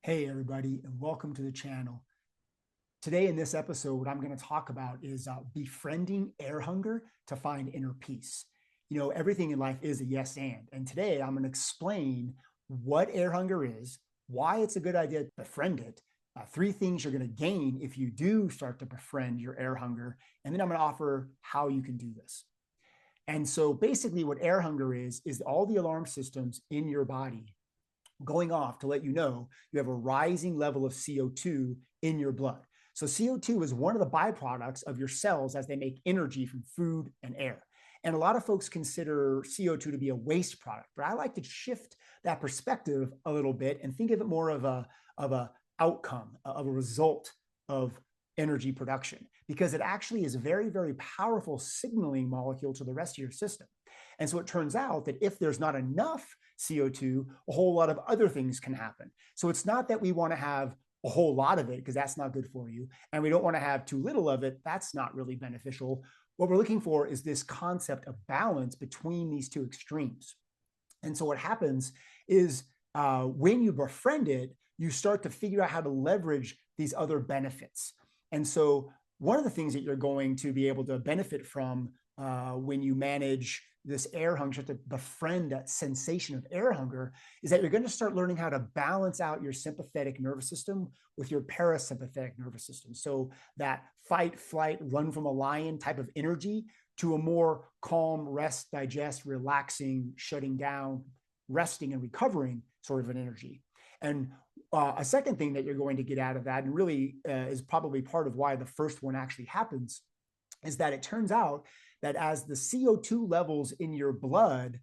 Hey, everybody, and welcome to the channel. Today, in this episode, what I'm going to talk about is befriending air hunger to find inner peace. You know, everything in life is a yes and today I'm going to explain what air hunger is, why it's a good idea to befriend it, three things you're going to gain if you do start to befriend your air hunger, and then I'm going to offer how you can do this. And so basically, what air hunger is all the alarm systems in your body going off to let you know you have a rising level of CO2 in your blood. So CO2 is one of the byproducts of your cells as they make energy from food and air. And a lot of folks consider CO2 to be a waste product, but I like to shift that perspective a little bit and think of it more of a outcome, of a result of energy production, because it actually is a very, very powerful signaling molecule to the rest of your system. And so it turns out that if there's not enough CO2, a whole lot of other things can happen. So it's not that we want to have a whole lot of it, because that's not good for you. And we don't want to have too little of it. That's not really beneficial. What we're looking for is this concept of balance between these two extremes. And so what happens is when you befriend it, you start to figure out how to leverage these other benefits. And so one of the things that you're going to be able to benefit from when you manage this air hunger, to befriend that sensation of air hunger, is that you're going to start learning how to balance out your sympathetic nervous system with your parasympathetic nervous system. So that fight, flight, run from a lion type of energy to a more calm, rest, digest, relaxing, shutting down, resting and recovering sort of an energy. And a second thing that you're going to get out of that, and really is probably part of why the first one actually happens, is that it turns out that as the CO2 levels in your blood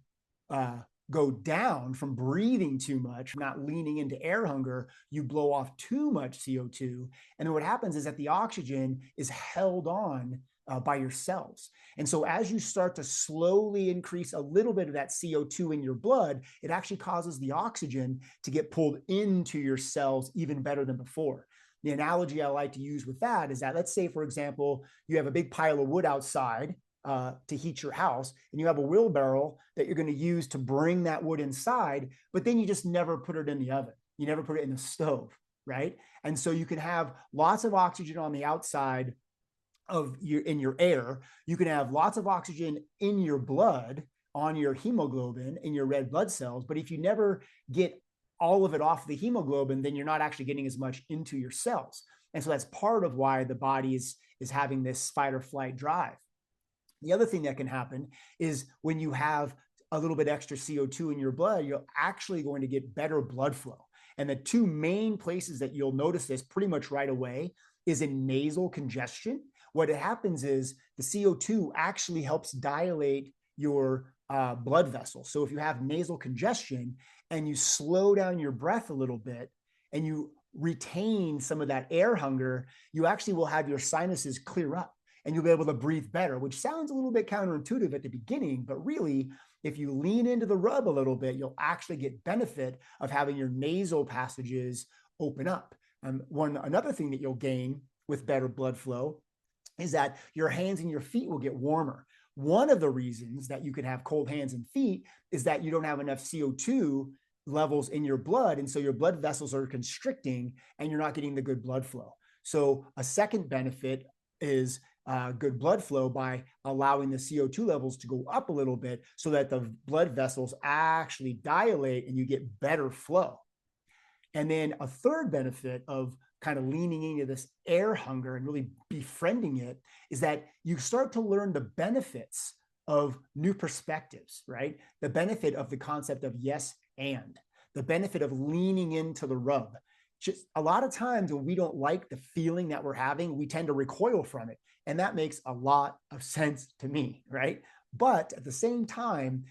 go down from breathing too much, not leaning into air hunger, you blow off too much CO2. And then what happens is that the oxygen is held on by your cells. And so as you start to slowly increase a little bit of that CO2 in your blood, it actually causes the oxygen to get pulled into your cells even better than before. The analogy I like to use with that is that, let's say, for example, you have a big pile of wood outside to heat your house, and you have a wheelbarrow that you're going to use to bring that wood inside, but then you just never put it in the oven. You never put it in the stove, right? And so you can have lots of oxygen on the outside of in your air. You can have lots of oxygen in your blood, on your hemoglobin, in your red blood cells. But if you never get all of it off the hemoglobin, then you're not actually getting as much into your cells. And so that's part of why the body is having this fight or flight drive. The other thing that can happen is when you have a little bit extra CO2 in your blood, you're actually going to get better blood flow. And the two main places that you'll notice this pretty much right away is in nasal congestion. What happens is the CO2 actually helps dilate your blood vessels. So if you have nasal congestion and you slow down your breath a little bit and you retain some of that air hunger, you actually will have your sinuses clear up and you'll be able to breathe better, which sounds a little bit counterintuitive at the beginning, but really, if you lean into the rub a little bit, you'll actually get benefit of having your nasal passages open up. Another thing that you'll gain with better blood flow is that your hands and your feet will get warmer. One of the reasons that you can have cold hands and feet is that you don't have enough CO2 levels in your blood. And so your blood vessels are constricting and you're not getting the good blood flow. So a second benefit is good blood flow by allowing the CO2 levels to go up a little bit so that the blood vessels actually dilate and you get better flow. And then a third benefit of kind of leaning into this air hunger and really befriending it is that you start to learn the benefits of new perspectives, right? The benefit of the concept of yes and, the benefit of leaning into the rub. Just a lot of times when we don't like the feeling that we're having, we tend to recoil from it. And that makes a lot of sense to me, right? But at the same time,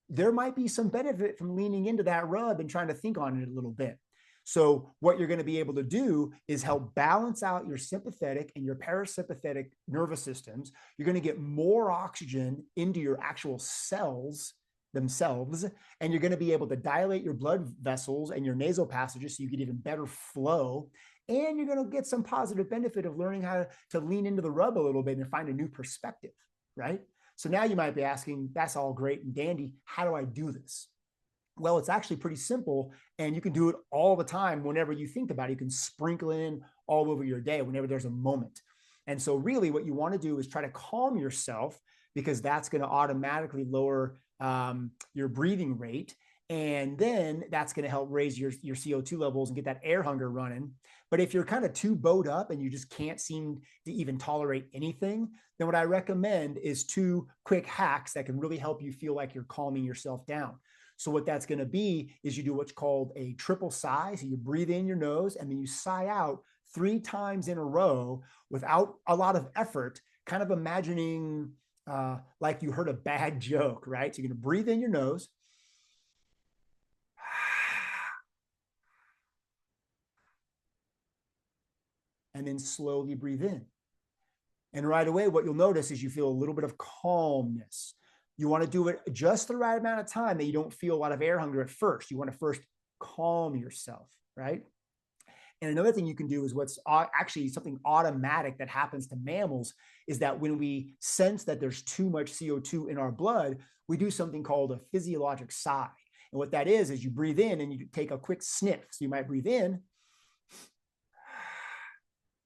there might be some benefit from leaning into that rub and trying to think on it a little bit. So what you're going to be able to do is help balance out your sympathetic and your parasympathetic nervous systems. You're going to get more oxygen into your actual cells themselves, and you're going to be able to dilate your blood vessels and your nasal passages so you get even better flow. And you're going to get some positive benefit of learning how to lean into the rub a little bit and find a new perspective, right? So now you might be asking, that's all great and dandy. How do I do this? Well, it's actually pretty simple, and you can do it all the time whenever you think about it. You can sprinkle it in all over your day whenever there's a moment. And so, really, what you want to do is try to calm yourself, because that's going to automatically lower your breathing rate. And then that's going to help raise your CO2 levels and get that air hunger running. But if you're kind of too bowed up and you just can't seem to even tolerate anything, then what I recommend is two quick hacks that can really help you feel like you're calming yourself down. So what that's going to be is you do what's called a triple sigh. So you breathe in your nose and then you sigh out 3 times in a row without a lot of effort, kind of imagining like you heard a bad joke, right? So you're going to breathe in your nose. And then slowly breathe in. And right away, what you'll notice is you feel a little bit of calmness. You want to do it just the right amount of time that you don't feel a lot of air hunger at first. You want to first calm yourself, right? And another thing you can do is what's actually something automatic that happens to mammals is that when we sense that there's too much CO2 in our blood, we do something called a physiologic sigh. And what that is you breathe in and you take a quick sniff. So you might breathe in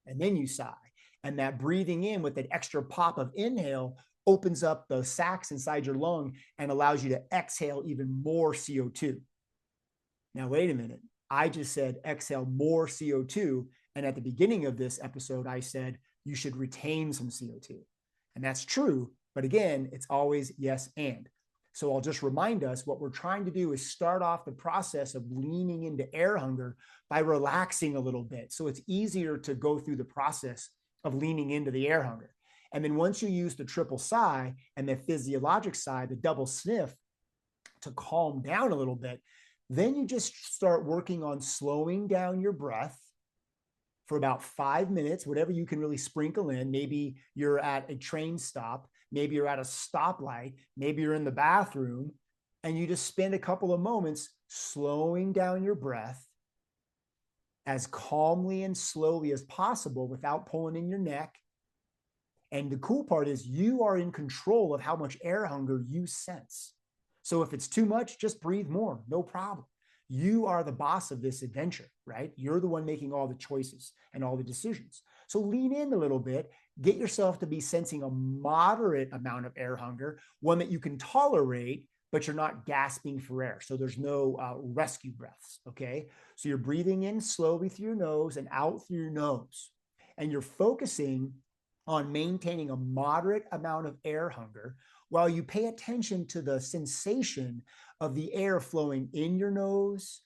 and then you sigh. And that breathing in with that extra pop of inhale opens up the sacs inside your lung and allows you to exhale even more CO2. Now, wait a minute. I just said exhale more CO2. And at the beginning of this episode, I said you should retain some CO2. And that's true. But again, it's always yes and. So I'll just remind us what we're trying to do is start off the process of leaning into air hunger by relaxing a little bit. So it's easier to go through the process of leaning into the air hunger. And then once you use the triple sigh and the physiologic sigh, the double sniff, to calm down a little bit, then you just start working on slowing down your breath for about 5 minutes, whatever you can really sprinkle in. Maybe you're at a train stop, maybe you're at a stoplight, maybe you're in the bathroom, and you just spend a couple of moments slowing down your breath as calmly and slowly as possible without pulling in your neck. And the cool part is you are in control of how much air hunger you sense. So if it's too much, just breathe more, no problem. You are the boss of this adventure, right? You're the one making all the choices and all the decisions. So lean in a little bit, get yourself to be sensing a moderate amount of air hunger, one that you can tolerate, but you're not gasping for air. So there's no rescue breaths, okay? So you're breathing in slowly through your nose and out through your nose. And you're focusing on maintaining a moderate amount of air hunger while you pay attention to the sensation of the air flowing in your nose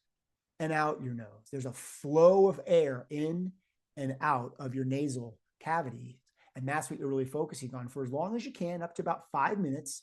and out your nose. There's a flow of air in and out of your nasal cavity. And that's what you're really focusing on for as long as you can, up to about 5 minutes.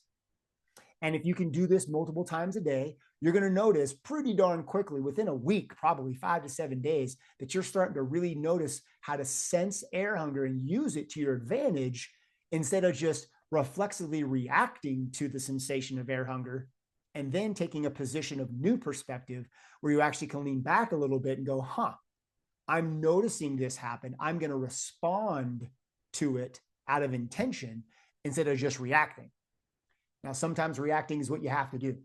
And if you can do this multiple times a day, you're going to notice pretty darn quickly, within a week, probably 5 to 7 days, that you're starting to really notice how to sense air hunger and use it to your advantage instead of just reflexively reacting to the sensation of air hunger and then taking a position of new perspective where you actually can lean back a little bit and go, I'm noticing this happen. I'm going to respond to it out of intention instead of just reacting. Now, sometimes reacting is what you have to do,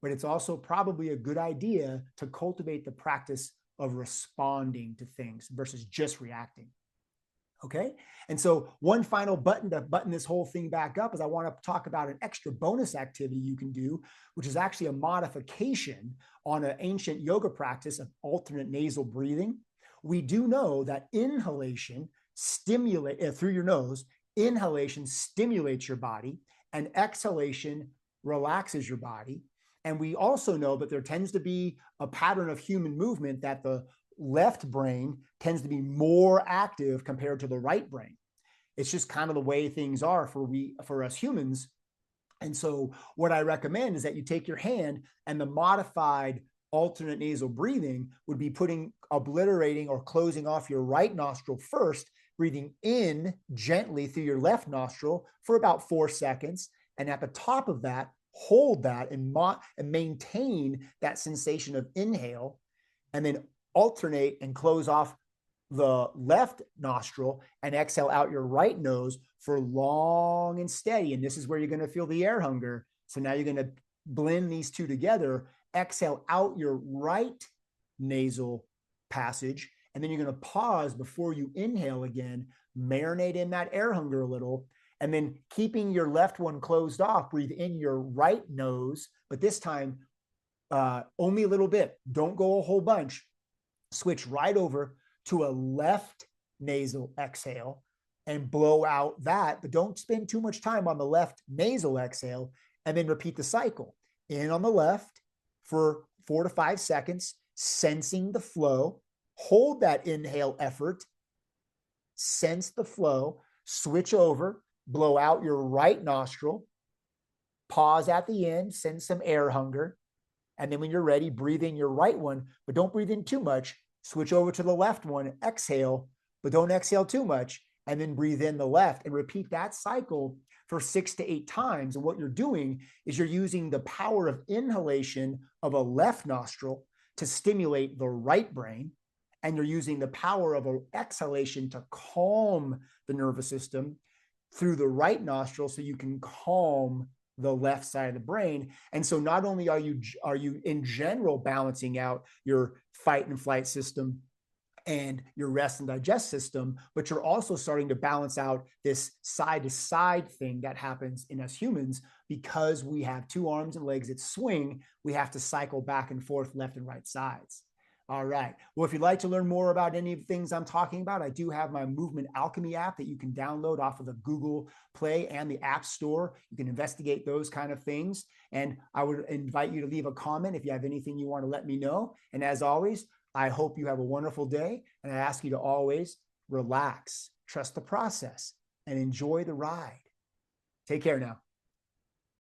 but it's also probably a good idea to cultivate the practice of responding to things versus just reacting. Okay. And so one final button to button this whole thing back up is I want to talk about an extra bonus activity you can do, which is actually a modification on an ancient yoga practice of alternate nasal breathing. We do know that inhalation stimulates through your nose, inhalation stimulates your body, and exhalation relaxes your body. And we also know that there tends to be a pattern of human movement that the left brain tends to be more active compared to the right brain. It's just kind of the way things are for us humans. And so what I recommend is that you take your hand, and the modified alternate nasal breathing would be obliterating or closing off your right nostril first, breathing in gently through your left nostril for about 4 seconds. And at the top of that, hold that and maintain that sensation of inhale, and then alternate and close off the left nostril and exhale out your right nose for long and steady. And this is where you're going to feel the air hunger. So now you're going to blend these two together exhale out your right nasal passage. And then you're going to pause before you inhale again, marinate in that air hunger a little. And then keeping your left one closed off, breathe in your right nose, but this time only a little bit. Don't go a whole bunch. Switch right over to a left nasal exhale and blow out that, but don't spend too much time on the left nasal exhale, and then repeat the cycle. In on the left for 4 to 5 seconds, sensing the flow. Hold that inhale effort, sense the flow, switch over, blow out your right nostril, pause at the end, send some air hunger. And then when you're ready, breathe in your right one, but don't breathe in too much. Switch over to the left one, exhale, but don't exhale too much. And then breathe in the left and repeat that cycle for 6 to 8 times. And what you're doing is you're using the power of inhalation of a left nostril to stimulate the right brain. And you're using the power of an exhalation to calm the nervous system through the right nostril so you can calm the left side of the brain. And so not only are you in general balancing out your fight and flight system and your rest and digest system, but you're also starting to balance out this side to side thing that happens in us humans because we have 2 arms and legs that swing. We have to cycle back and forth left and right sides. All right. Well, if you'd like to learn more about any of the things I'm talking about, I do have my Movement Alchemy app that you can download off of the Google Play and the App Store. You can investigate those kind of things. And I would invite you to leave a comment if you have anything you want to let me know. And as always, I hope you have a wonderful day. And I ask you to always relax, trust the process, and enjoy the ride. Take care now.